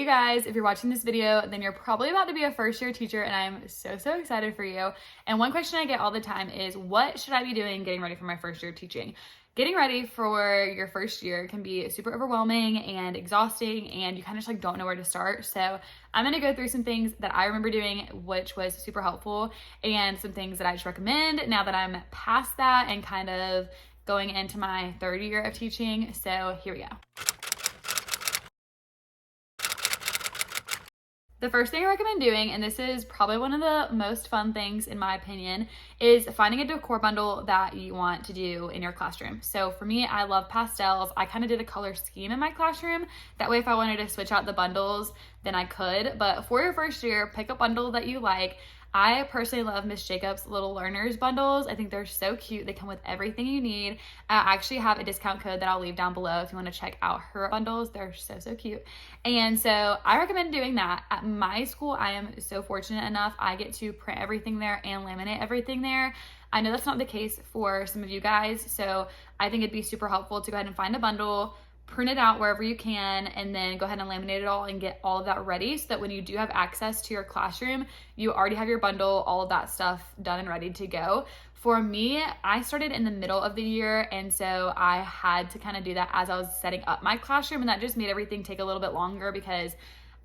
Hey guys, if you're watching this video, then you're probably about to be a first year teacher and I'm so excited for you. And one question I get all the time is, what should I be doing getting ready for my first year of teaching? Getting ready for your first year can be super overwhelming and exhausting, and you kind of just like don't know where to start. So I'm gonna go through some things that I remember doing, which was super helpful, and some things that I just recommend now that I'm past that and kind of going into my third year of teaching. So here we go. The first thing I recommend doing, and this is probably one of the most fun things in my opinion, is finding a decor bundle that you want to do in your classroom. So for me, I love pastels. I kind of did a color scheme in my classroom. That way if I wanted to switch out the bundles, then I could. But for your first year, pick a bundle that you like. I personally love Miss Jacobs Little Learners bundles. I think they're so cute. They come with everything you need. I actually have a discount code that I'll leave down below if you want to check out her bundles. They're so cute. And so I recommend doing that. At my school, I am so fortunate enough. I get to print everything there and laminate everything there. I know that's not the case for some of you guys, so I think it'd be super helpful to go ahead and find a bundle, print it out wherever you can, and then go ahead and laminate it all and get all of that ready so that when you do have access to your classroom, you already have your bundle, all of that stuff done and ready to go. For me, I started in the middle of the year, and so I had to kind of do that as I was setting up my classroom, and that just made everything take a little bit longer because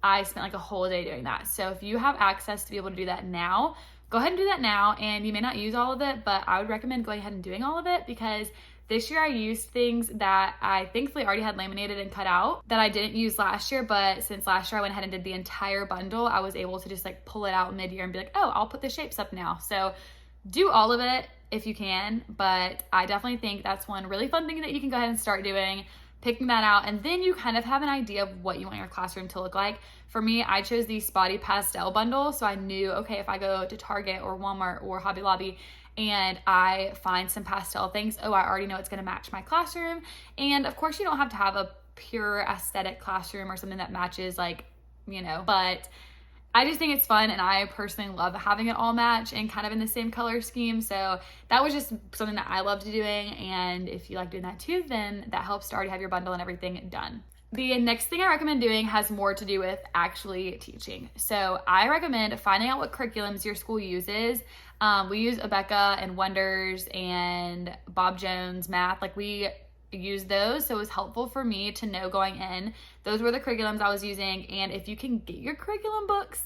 I spent like a whole day doing that. So if you have access to be able to do that now, go ahead and do that now, and you may not use all of it, but I would recommend going ahead and doing all of it because this year I used things that I thankfully already had laminated and cut out that I didn't use last year, but since last year I went ahead and did the entire bundle, I was able to just like pull it out mid-year and be like, oh, I'll put the shapes up now. So do all of it if you can, but I definitely think that's one really fun thing that you can go ahead and start doing, picking that out, and then you kind of have an idea of what you want your classroom to look like. For me, I chose the Spotty Pastel bundle, so I knew, okay, if I go to Target or Walmart or Hobby Lobby and I find some pastel things, oh, I already know it's gonna match my classroom. And of course, you don't have to have a pure aesthetic classroom or something that matches, like, you know, but I just think it's fun, and I personally love having it all match and kind of in the same color scheme. So that was just something that I loved doing, and if you like doing that too, then that helps to already have your bundle and everything done. The next thing I recommend doing has more to do with actually teaching. So I recommend finding out what curriculums your school uses. We use Abeka and Wonders and Bob Jones Math. Like, we use those, so it was helpful for me to know going in. Those were the curriculums I was using, and if you can get your curriculum books,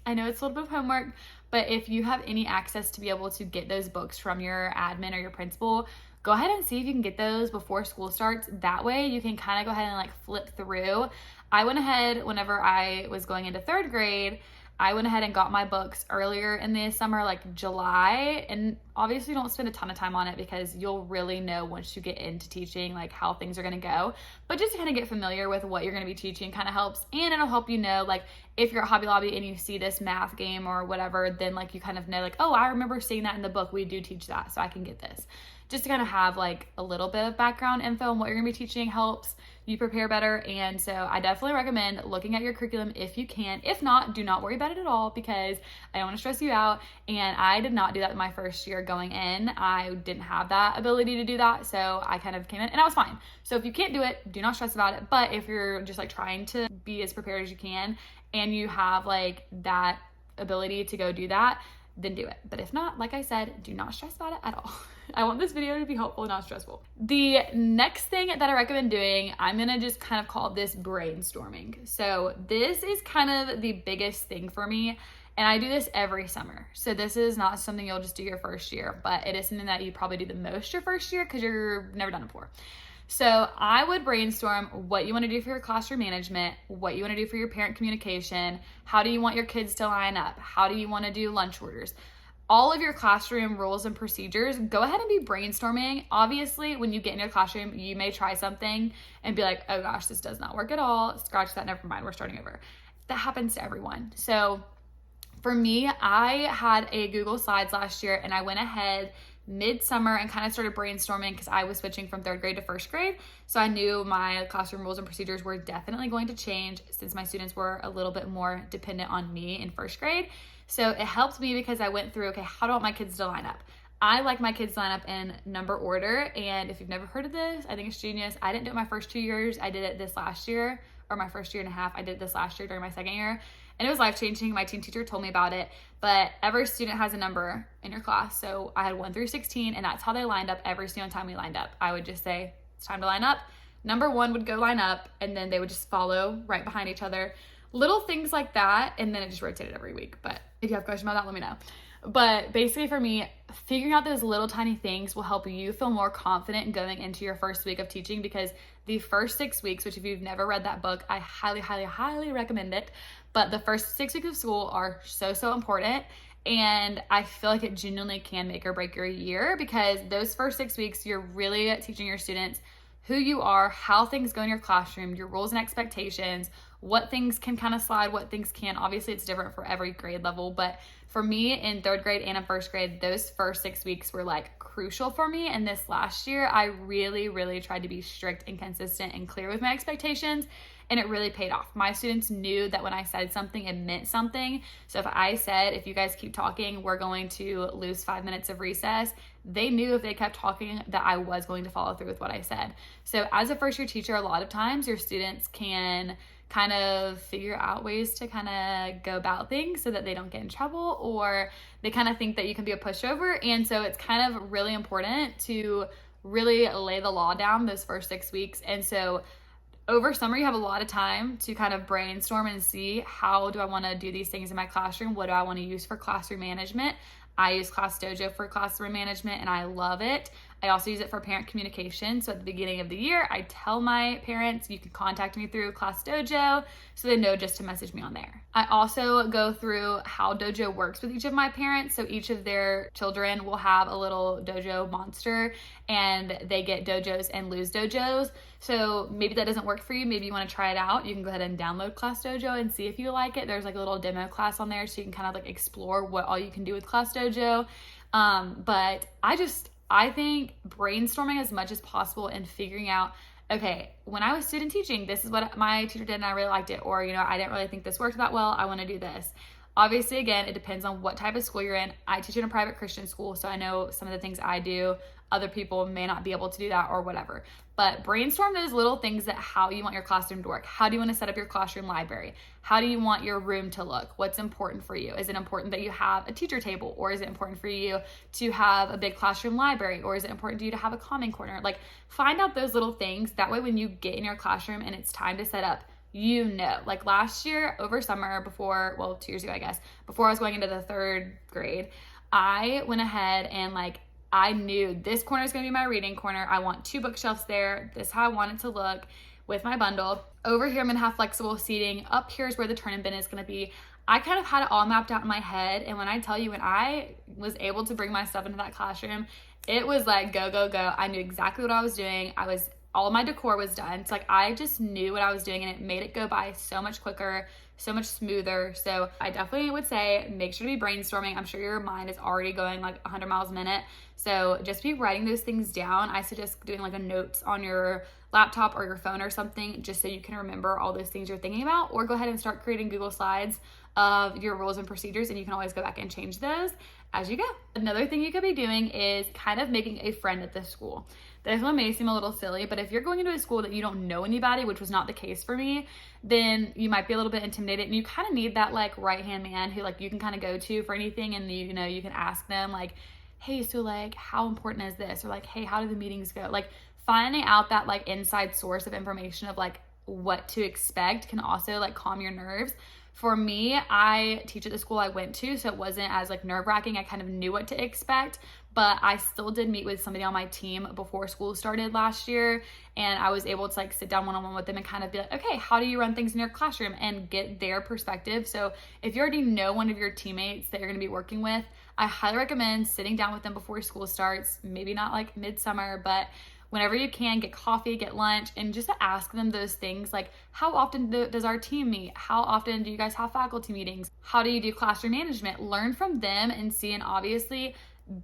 I know it's a little bit of homework, but if you have any access to be able to get those books from your admin or your principal, go ahead and see if you can get those before school starts. That way you can kind of go ahead and like flip through. I went ahead, whenever I was going into third grade, I went ahead and got my books earlier in the summer, like July, and obviously don't spend a ton of time on it because you'll really know once you get into teaching like how things are going to go. But just to kind of get familiar with what you're going to be teaching kind of helps, and it'll help you know, like, if you're at Hobby Lobby and you see this math game or whatever, then like you kind of know like, oh, I remember seeing that in the book. We do teach that, so I can get this. Just to kind of have like a little bit of background info on what you're going to be teaching helps you prepare better. And so I definitely recommend looking at your curriculum if you can. If not, do not worry about it at all because I don't want to stress you out. And I did not do that in my first year going in. I didn't have that ability to do that. So I kind of came in and I was fine. So if you can't do it, do not stress about it. But if you're just like trying to be as prepared as you can and you have like that ability to go do that, then do it. But if not, like I said, do not stress about it at all. I want this video to be helpful, not stressful. The next thing that I recommend doing, I'm gonna just kind of call this brainstorming. So this is kind of the biggest thing for me, and I do this every summer. So this is not something you'll just do your first year, but it is something that you probably do the most your first year because you're never done it before. So I would brainstorm what you want to do for your classroom management, what you want to do for your parent communication, how do you want your kids to line up, how do you want to do lunch orders, all of your classroom rules and procedures. Go ahead and be brainstorming. Obviously, when you get in your classroom, you may try something and be like, oh gosh, this does not work at all. Scratch that, never mind, we're starting over. That happens to everyone. So for me, I had a Google Slides last year and I went ahead midsummer and kind of started brainstorming because I was switching from third grade to first grade. So I knew my classroom rules and procedures were definitely going to change since my students were a little bit more dependent on me in first grade. So it helped me because I went through, okay, how do I want my kids to line up? I like my kids to line up in number order. And if you've never heard of this, I think it's genius. I didn't do it my first 2 years. I did it this last year or my first year and a half. I did this last year during my second year, and it was life-changing. My team teacher told me about it, but every student has a number in your class. So I had 1 through 16, and that's how they lined up every single time we lined up. I would just say, it's time to line up. Number 1 would go line up, and then they would just follow right behind each other. Little things like that, and then it just rotated every week. But if you have questions about that, let me know. But basically for me, figuring out those little tiny things will help you feel more confident going into your first week of teaching, because the first 6 weeks, which if you've never read that book, I highly, highly, highly recommend it. But the first 6 weeks of school are so, so important. And I feel like it genuinely can make or break your year, because those first 6 weeks, you're really teaching your students who you are, how things go in your classroom, your rules and expectations, what things can kind of slide, what things can't. Obviously, it's different for every grade level, but for me in 3rd grade and in 1st grade, those first 6 weeks were like crucial for me. And this last year, I really, really tried to be strict and consistent and clear with my expectations, and it really paid off. My students knew that when I said something, it meant something. So if I said, if you guys keep talking, we're going to lose 5 minutes of recess, they knew if they kept talking that I was going to follow through with what I said. So as a first year teacher, a lot of times your students can kind of figure out ways to kind of go about things so that they don't get in trouble, or they kind of think that you can be a pushover. And so it's kind of really important to really lay the law down those first 6 weeks. And so over summer, you have a lot of time to kind of brainstorm and see, how do I want to do these things in my classroom? What do I want to use for classroom management? I use Class Dojo for classroom management, and I love it. I also use it for parent communication. So at the beginning of the year, I tell my parents, you can contact me through Class Dojo, so they know just to message me on there. I also go through how Dojo works with each of my parents. So each of their children will have a little Dojo monster, and they get dojos and lose dojos. So maybe that doesn't work for you. Maybe you want to try it out. You can go ahead and download Class Dojo and see if you like it. There's like a little demo class on there, so you can kind of like explore what all you can do with Class Dojo. But I think brainstorming as much as possible and figuring out, okay, when I was student teaching, this is what my teacher did and I really liked it. Or, I didn't really think this worked that well. I want to do this. Obviously, again, it depends on what type of school you're in. I teach in a private Christian school, so I know some of the things I do, other people may not be able to do that or whatever. But brainstorm those little things that how you want your classroom to work. How do you want to set up your classroom library? How do you want your room to look? What's important for you? Is it important that you have a teacher table? Or is it important for you to have a big classroom library? Or is it important to you to have a common corner? Like, find out those little things. That way, when you get in your classroom and it's time to set up, like last year over summer, 2 years ago, I guess, before I was going into the 3rd grade, I went ahead and I knew this corner is going to be my reading corner. I want 2 bookshelves there. This is how I want it to look with my bundle. Over here, I'm going to have flexible seating. Up here is where the turn-in bin is going to be. I kind of had it all mapped out in my head. And when I tell you, when I was able to bring my stuff into that classroom, it was like, go, go, go. I knew exactly what I was doing. All of my decor was done. It's I just knew what I was doing, and it made it go by so much quicker, so much smoother. So I definitely would say make sure to be brainstorming. I'm sure your mind is already going 100 miles a minute. So just be writing those things down. I suggest doing a notes on your laptop or your phone or something, just so you can remember all those things you're thinking about, or go ahead and start creating Google Slides of your rules and procedures, and you can always go back and change those as you go. Another thing you could be doing is kind of making a friend at this school. This one may seem a little silly, but if you're going into a school that you don't know anybody, which was not the case for me, then you might be a little bit intimidated, and you kind of need that right-hand man who you can kind of go to for anything, and you can ask them hey, so how important is this? Or hey, how do the meetings go? Finding out that inside source of information of what to expect can also calm your nerves. For me, I teach at the school I went to, so it wasn't as nerve-wracking. I kind of knew what to expect, but I still did meet with somebody on my team before school started last year, and I was able to sit down one-on-one with them and kind of be okay, how do you run things in your classroom, and get their perspective. So if you already know one of your teammates that you're going to be working with, I highly recommend sitting down with them before school starts. Maybe not midsummer, but whenever you can, get coffee, get lunch, and just ask them those things how often does our team meet? How often do you guys have faculty meetings? How do you do classroom management? Learn from them and see, and obviously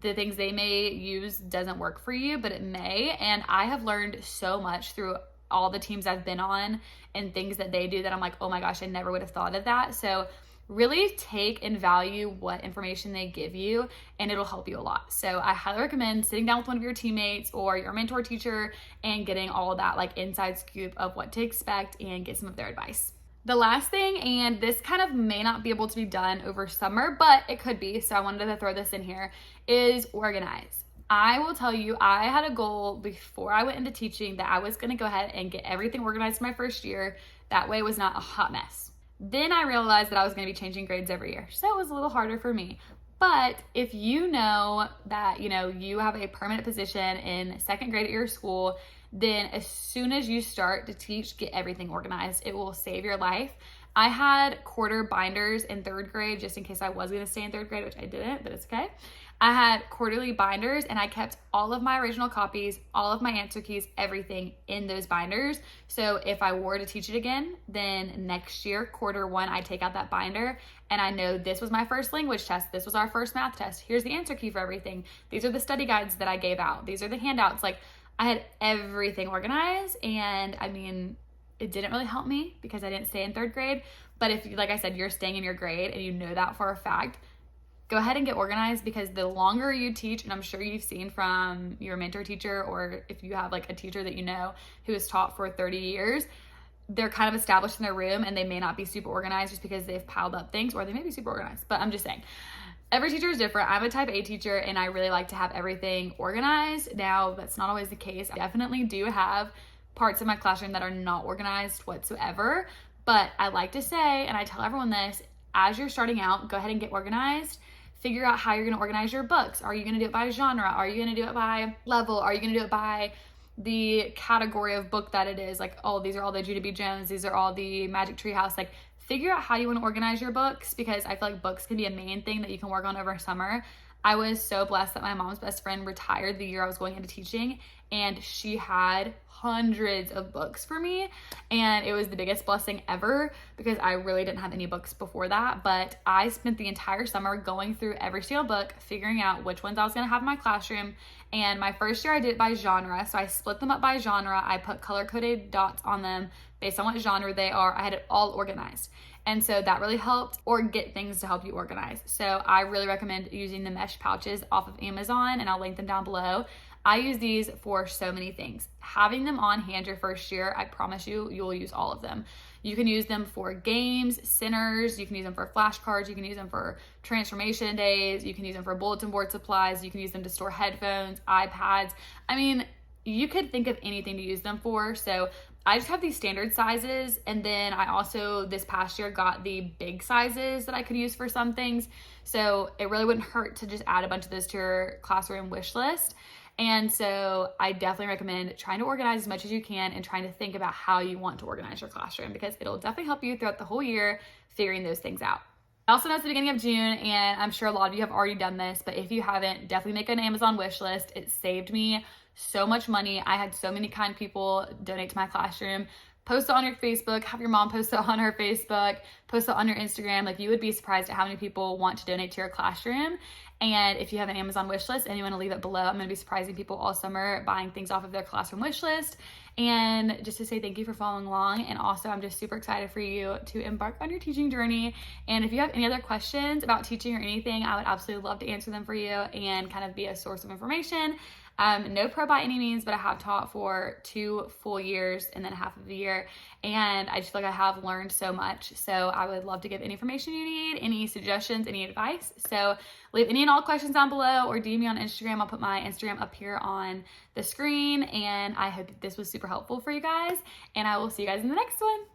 the things they may use doesn't work for you, but it may. And I have learned so much through all the teams I've been on and things that they do that I'm oh my gosh, I never would have thought of that. So really take and value what information they give you, and it'll help you a lot. So I highly recommend sitting down with one of your teammates or your mentor teacher and getting all of that like inside scoop of what to expect and get some of their advice. The last thing, and this kind of may not be able to be done over summer, but it could be, so I wanted to throw this in here, is organize. I will tell you, I had a goal before I went into teaching that I was going to go ahead and get everything organized my first year. That way it was not a hot mess. Then I realized that I was going to be changing grades every year, so it was a little harder for me. But if you know that, you have a permanent position in second grade at your school, then as soon as you start to teach, get everything organized. It will save your life. I had quarter binders in third grade just in case I was going to stay in third grade, which I didn't, but it's okay. I had quarterly binders and I kept all of my original copies, all of my answer keys, everything in those binders. So if I were to teach it again, then next year, quarter one, I take out that binder and I know this was my first language test. This was our first math test. Here's the answer key for everything. These are the study guides that I gave out. These are the handouts. Like, I had everything organized, and I mean, it didn't really help me because I didn't stay in third grade. But if, like I said, you're staying in your grade and you know that for a fact, go ahead and get organized, because the longer you teach, and I'm sure you've seen from your mentor teacher, or if you have like a teacher that you know who has taught for 30 years, they're kind of established in their room and they may not be super organized just because they've piled up things, or they may be super organized, but I'm just saying. Every teacher is different. I'm a type A teacher and I really like to have everything organized. Now, that's not always the case. I definitely do have parts of my classroom that are not organized whatsoever, but I like to say, and I tell everyone this, as you're starting out, go ahead and get organized. Figure out how you're going to organize your books. Are you going to do it by genre? Are you going to do it by level? Are you going to do it by the category of book that it is? Like, oh, these are all the Judah B. Jones. These are all the Magic Tree House. Like, figure out how you want to organize your books, because I feel like books can be a main thing that you can work on over summer. I was so blessed that my mom's best friend retired the year I was going into teaching, and she had hundreds of books for me, and it was the biggest blessing ever because I really didn't have any books before that. But I spent the entire summer going through every single book, figuring out which ones I was going to have in my classroom. And my first year I did it by genre, so I split them up by genre. I put color-coded dots on them based on what genre they are. I had it all organized. And so that really helped, or get things to help you organize. So I really recommend using the mesh pouches off of Amazon, and I'll link them down below. I use these for so many things. Having them on hand your first year, I promise you, you will use all of them. You can use them for games, centers, you can use them for flashcards, you can use them for transformation days, you can use them for bulletin board supplies, you can use them to store headphones, iPads. I mean, you could think of anything to use them for. So I just have these standard sizes, and then I also this past year got the big sizes that I could use for some things. So it really wouldn't hurt to just add a bunch of those to your classroom wish list. And so I definitely recommend trying to organize as much as you can and trying to think about how you want to organize your classroom, because it'll definitely help you throughout the whole year figuring those things out. I also know it's the beginning of June, and I'm sure a lot of you have already done this, but if you haven't, definitely make an Amazon wish list. It saved me so much money. I had so many kind people donate to my classroom. Post it on your Facebook, have your mom post it on her Facebook, post it on your Instagram. Like, you would be surprised at how many people want to donate to your classroom. And if you have an Amazon wish list and you want to leave it below, I'm going to be surprising people all summer buying things off of their classroom wish list. And just to say thank you for following along. And also, I'm just super excited for you to embark on your teaching journey. And if you have any other questions about teaching or anything, I would absolutely love to answer them for you and kind of be a source of information. No pro by any means, but I have taught for 2 full years and then half of the year. And I just feel like I have learned so much. So I would love to give any information you need, any suggestions, any advice. So leave any and all questions down below, or DM me on Instagram. I'll put my Instagram up here on the screen. And I hope this was super helpful for you guys. And I will see you guys in the next one.